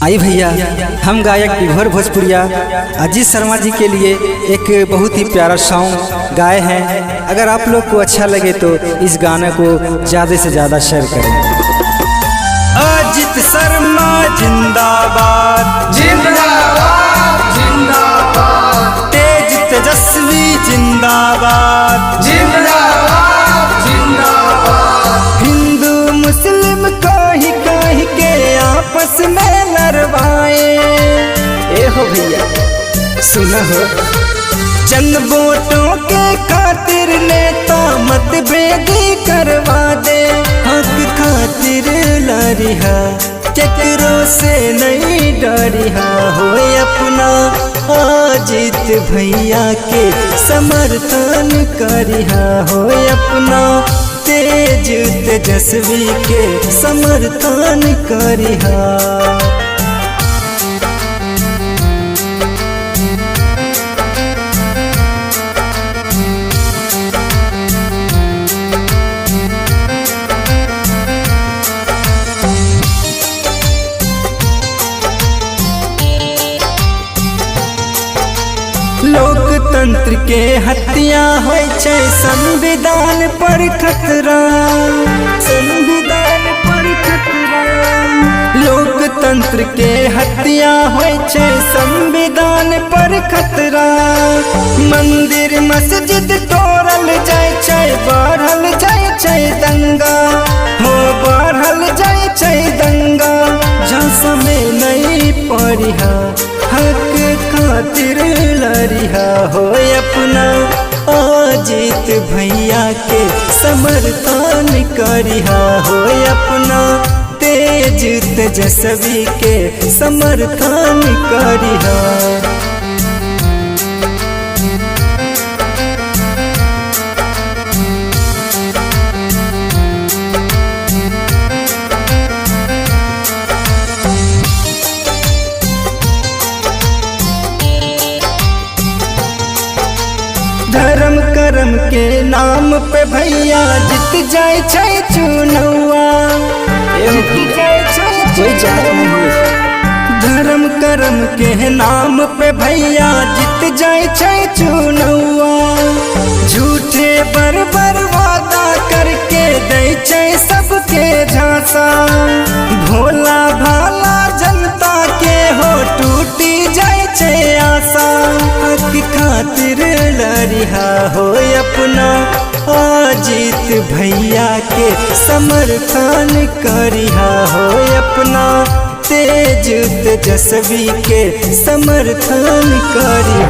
आई भैया, हम गायक विभोर भोजपुरिया अजीत शर्मा जी के लिए एक बहुत ही प्यारा सॉन्ग गाए हैं। अगर आप लोग को अच्छा लगे तो इस गाने को ज़्यादा से ज़्यादा शेयर करें। अजीत शर्मा जिंदाबाद जिंदाबाद जिंदाबाद, तेज तेजस्वी जिंदाबाद जिंदाबाद जिंदाबाद। हिंदू मुस्लिम कहीं कहीं के आपस में लड़वाए। ए हो भैया सुना हो, चंद वोटों के खातिर नेता मतभेदी करवा दे। हक खातिर लड़िहा केकरो से नहीं डरिहा, हो अपना अजीत भैया के समर्थन करिहा, हो अपना तेज तेजस्वी के समर्थन करिहा। लोकतंत्र के हत्या होय छै, संविधान पर खतरा, संविधान पर खतरा। लोकतंत्र के हत्या होय छै, संविधान पर खतरा। मंदिर मस्जिद तोड़ल जाय छै, बढ़ल जाय छै दंगा, हो बढ़ल जाय छै दंगा। जहाँ समय नहीं पढ़िहा हक खातिर लड़िहा, हो अपना अजीत भैया के समर्थन करिहा, हो अपना तेज तेजस्वी के समर्थन करिहा। धर्म कर्म के नाम पे भैया जीत जाए छै चुनौआ। धर्म कर्म के नाम पे भैया जीत जाए छै चुनौआ। झूठे बर वादा करके दे छै सबके झांसा, भोला भाला जनता के हो टूटी जाए छै आशा। हक खातिर लड़िहा, हो अपना अजीत भैया के समर्थन करिहा, हो अपना तेज तेजस्वी के समर्थन करिहा।